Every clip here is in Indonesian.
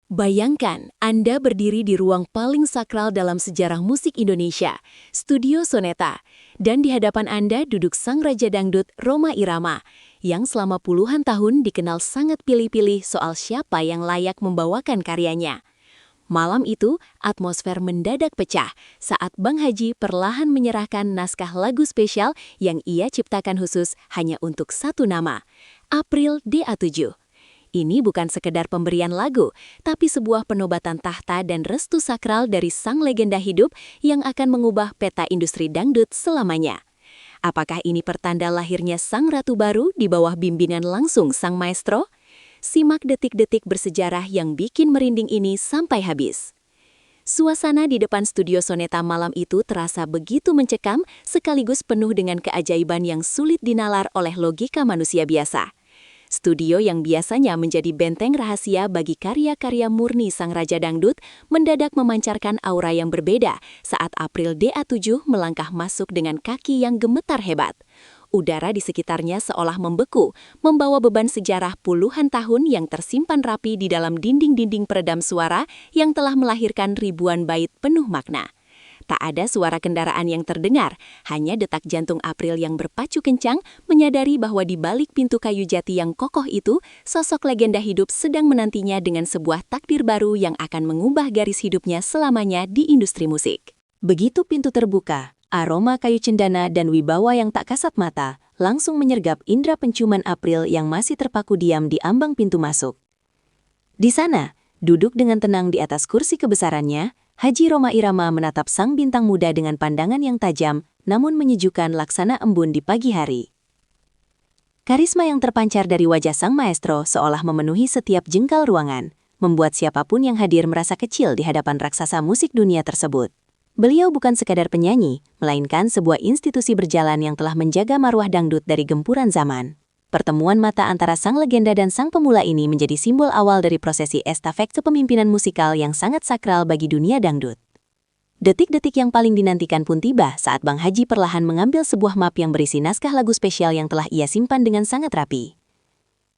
Bayangkan, Anda berdiri di ruang paling sakral dalam sejarah musik Indonesia, Studio Soneta, dan di hadapan Anda duduk sang Raja Dangdut Rhoma Irama, yang selama puluhan tahun dikenal sangat pilih-pilih soal siapa yang layak membawakan karyanya. Malam itu, atmosfer mendadak pecah saat Bang Haji perlahan menyerahkan naskah lagu spesial yang ia ciptakan khusus hanya untuk satu nama, April DA7. Ini bukan sekedar pemberian lagu, tapi sebuah penobatan tahta dan restu sakral dari sang legenda hidup yang akan mengubah peta industri dangdut selamanya. Apakah ini pertanda lahirnya sang ratu baru di bawah bimbingan langsung sang maestro? Simak detik-detik bersejarah yang bikin merinding ini sampai habis. Suasana di depan studio Soneta malam itu terasa begitu mencekam sekaligus penuh dengan keajaiban yang sulit dinalar oleh logika manusia biasa. Studio yang biasanya menjadi benteng rahasia bagi karya-karya murni sang Raja Dangdut mendadak memancarkan aura yang berbeda saat April DA7 melangkah masuk dengan kaki yang gemetar hebat. Udara di sekitarnya seolah membeku, membawa beban sejarah puluhan tahun yang tersimpan rapi di dalam dinding-dinding peredam suara yang telah melahirkan ribuan bait penuh makna. Tak ada suara kendaraan yang terdengar, hanya detak jantung April yang berpacu kencang menyadari bahwa di balik pintu kayu jati yang kokoh itu, sosok legenda hidup sedang menantinya dengan sebuah takdir baru yang akan mengubah garis hidupnya selamanya di industri musik. Begitu pintu terbuka, aroma kayu cendana dan wibawa yang tak kasat mata langsung menyergap indera penciuman April yang masih terpaku diam di ambang pintu masuk. Di sana, duduk dengan tenang di atas kursi kebesarannya, Haji Rhoma Irama menatap sang bintang muda dengan pandangan yang tajam, namun menyejukkan laksana embun di pagi hari. Karisma yang terpancar dari wajah sang maestro seolah memenuhi setiap jengkal ruangan, membuat siapapun yang hadir merasa kecil di hadapan raksasa musik dunia tersebut. Beliau bukan sekadar penyanyi, melainkan sebuah institusi berjalan yang telah menjaga marwah dangdut dari gempuran zaman. Pertemuan mata antara sang legenda dan sang pemula ini menjadi simbol awal dari prosesi estafet kepemimpinan musikal yang sangat sakral bagi dunia dangdut. Detik-detik yang paling dinantikan pun tiba saat Bang Haji perlahan mengambil sebuah map yang berisi naskah lagu spesial yang telah ia simpan dengan sangat rapi.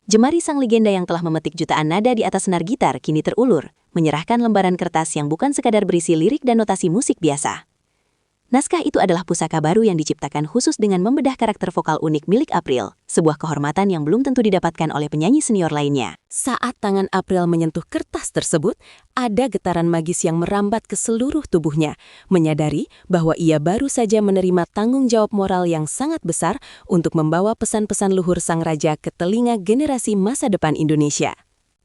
Jemari sang legenda yang telah memetik jutaan nada di atas senar gitar kini terulur, menyerahkan lembaran kertas yang bukan sekadar berisi lirik dan notasi musik biasa. Naskah itu adalah pusaka baru yang diciptakan khusus dengan membedah karakter vokal unik milik April, sebuah kehormatan yang belum tentu didapatkan oleh penyanyi senior lainnya. Saat tangan April menyentuh kertas tersebut, ada getaran magis yang merambat ke seluruh tubuhnya, menyadari bahwa ia baru saja menerima tanggung jawab moral yang sangat besar untuk membawa pesan-pesan luhur sang raja ke telinga generasi masa depan Indonesia.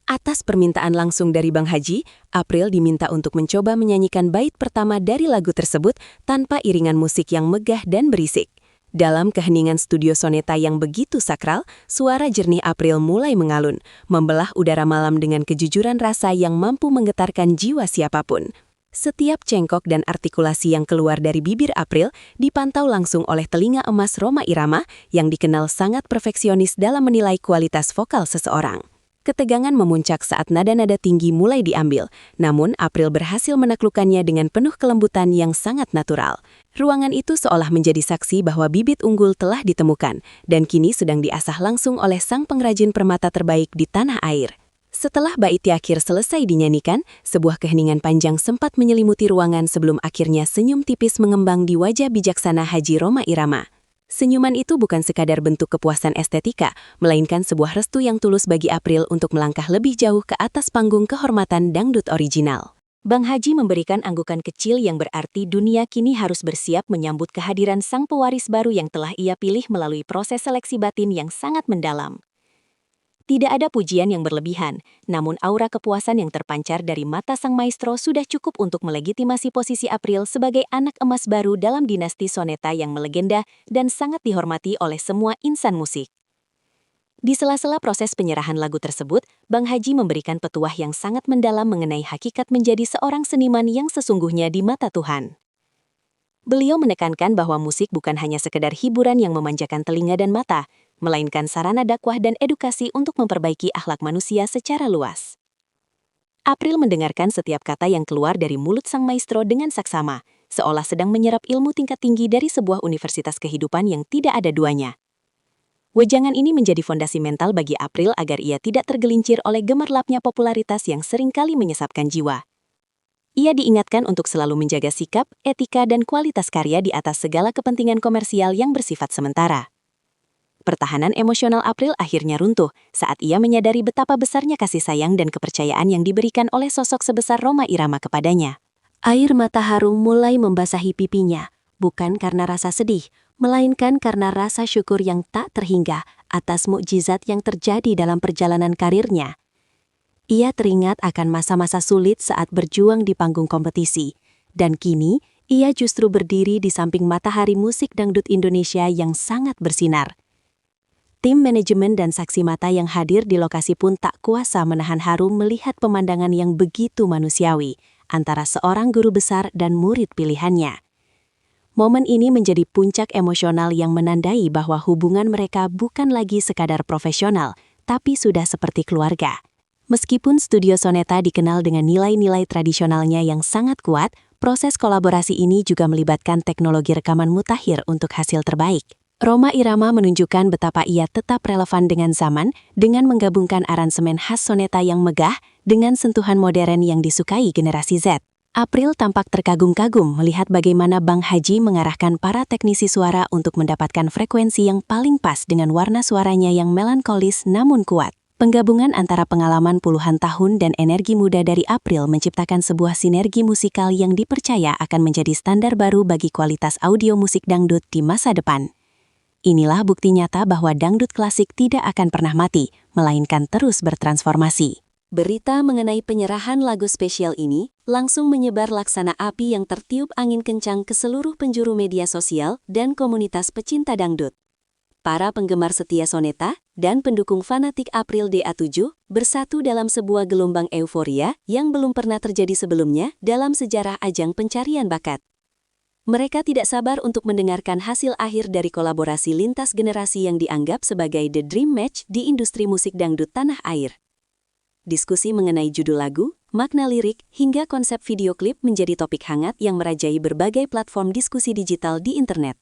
Atas permintaan langsung dari Bang Haji, April diminta untuk mencoba menyanyikan bait pertama dari lagu tersebut tanpa iringan musik yang megah dan berisik. Dalam keheningan studio Soneta yang begitu sakral, suara jernih April mulai mengalun, membelah udara malam dengan kejujuran rasa yang mampu menggetarkan jiwa siapapun. Setiap cengkok dan artikulasi yang keluar dari bibir April dipantau langsung oleh telinga emas Rhoma Irama yang dikenal sangat perfeksionis dalam menilai kualitas vokal seseorang. Ketegangan memuncak saat nada-nada tinggi mulai diambil, namun April berhasil menaklukkannya dengan penuh kelembutan yang sangat natural. Ruangan itu seolah menjadi saksi bahwa bibit unggul telah ditemukan, dan kini sedang diasah langsung oleh sang pengrajin permata terbaik di tanah air. Setelah bait akhir selesai dinyanyikan, sebuah keheningan panjang sempat menyelimuti ruangan sebelum akhirnya senyum tipis mengembang di wajah bijaksana Haji Rhoma Irama. Senyuman itu bukan sekadar bentuk kepuasan estetika, melainkan sebuah restu yang tulus bagi April untuk melangkah lebih jauh ke atas panggung kehormatan dangdut original. Bang Haji memberikan anggukan kecil yang berarti dunia kini harus bersiap menyambut kehadiran sang pewaris baru yang telah ia pilih melalui proses seleksi batin yang sangat mendalam. Tidak ada pujian yang berlebihan, namun aura kepuasan yang terpancar dari mata sang maestro sudah cukup untuk melegitimasi posisi April sebagai anak emas baru dalam dinasti Soneta yang melegenda dan sangat dihormati oleh semua insan musik. Di sela-sela proses penyerahan lagu tersebut, Bang Haji memberikan petuah yang sangat mendalam mengenai hakikat menjadi seorang seniman yang sesungguhnya di mata Tuhan. Beliau menekankan bahwa musik bukan hanya sekedar hiburan yang memanjakan telinga dan mata, melainkan sarana dakwah dan edukasi untuk memperbaiki akhlak manusia secara luas. April mendengarkan setiap kata yang keluar dari mulut sang maestro dengan saksama, seolah sedang menyerap ilmu tingkat tinggi dari sebuah universitas kehidupan yang tidak ada duanya. Wejangan ini menjadi fondasi mental bagi April agar ia tidak tergelincir oleh gemerlapnya popularitas yang seringkali menyesapkan jiwa. Ia diingatkan untuk selalu menjaga sikap, etika, dan kualitas karya di atas segala kepentingan komersial yang bersifat sementara. Pertahanan emosional April akhirnya runtuh saat ia menyadari betapa besarnya kasih sayang dan kepercayaan yang diberikan oleh sosok sebesar Rhoma Irama kepadanya. Air mata haru mulai membasahi pipinya, bukan karena rasa sedih, melainkan karena rasa syukur yang tak terhingga atas mukjizat yang terjadi dalam perjalanan karirnya. Ia teringat akan masa-masa sulit saat berjuang di panggung kompetisi, dan kini ia justru berdiri di samping matahari musik dangdut Indonesia yang sangat bersinar. Tim manajemen dan saksi mata yang hadir di lokasi pun tak kuasa menahan haru melihat pemandangan yang begitu manusiawi antara seorang guru besar dan murid pilihannya. Momen ini menjadi puncak emosional yang menandai bahwa hubungan mereka bukan lagi sekadar profesional, tapi sudah seperti keluarga. Meskipun Studio Soneta dikenal dengan nilai-nilai tradisionalnya yang sangat kuat, proses kolaborasi ini juga melibatkan teknologi rekaman mutakhir untuk hasil terbaik. Rhoma Irama menunjukkan betapa ia tetap relevan dengan zaman dengan menggabungkan aransemen khas soneta yang megah dengan sentuhan modern yang disukai generasi Z. April tampak terkagum-kagum melihat bagaimana Bang Haji mengarahkan para teknisi suara untuk mendapatkan frekuensi yang paling pas dengan warna suaranya yang melankolis namun kuat. Penggabungan antara pengalaman puluhan tahun dan energi muda dari April menciptakan sebuah sinergi musikal yang dipercaya akan menjadi standar baru bagi kualitas audio musik dangdut di masa depan. Inilah bukti nyata bahwa dangdut klasik tidak akan pernah mati, melainkan terus bertransformasi. Berita mengenai penyerahan lagu spesial ini langsung menyebar laksana api yang tertiup angin kencang ke seluruh penjuru media sosial dan komunitas pecinta dangdut. Para penggemar setia soneta dan pendukung fanatik April DA7 bersatu dalam sebuah gelombang euforia yang belum pernah terjadi sebelumnya dalam sejarah ajang pencarian bakat. Mereka tidak sabar untuk mendengarkan hasil akhir dari kolaborasi lintas generasi yang dianggap sebagai the dream match di industri musik dangdut tanah air. Diskusi mengenai judul lagu, makna lirik, hingga konsep video klip menjadi topik hangat yang merajai berbagai platform diskusi digital di internet.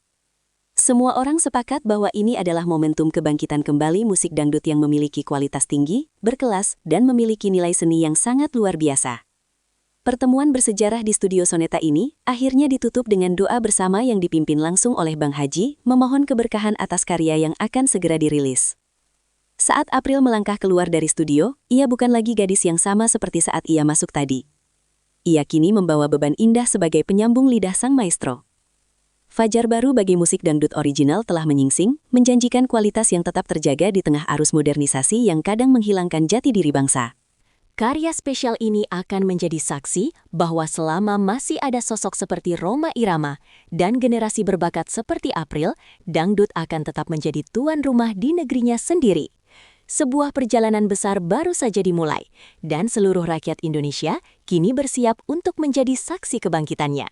Semua orang sepakat bahwa ini adalah momentum kebangkitan kembali musik dangdut yang memiliki kualitas tinggi, berkelas, dan memiliki nilai seni yang sangat luar biasa. Pertemuan bersejarah di Studio Soneta ini akhirnya ditutup dengan doa bersama yang dipimpin langsung oleh Bang Haji, memohon keberkahan atas karya yang akan segera dirilis. Saat April melangkah keluar dari studio, ia bukan lagi gadis yang sama seperti saat ia masuk tadi. Ia kini membawa beban indah sebagai penyambung lidah sang maestro. Fajar baru bagi musik dangdut original telah menyingsing, menjanjikan kualitas yang tetap terjaga di tengah arus modernisasi yang kadang menghilangkan jati diri bangsa. Karya spesial ini akan menjadi saksi bahwa selama masih ada sosok seperti Rhoma Irama dan generasi berbakat seperti April, dangdut akan tetap menjadi tuan rumah di negerinya sendiri. Sebuah perjalanan besar baru saja dimulai, dan seluruh rakyat Indonesia kini bersiap untuk menjadi saksi kebangkitannya.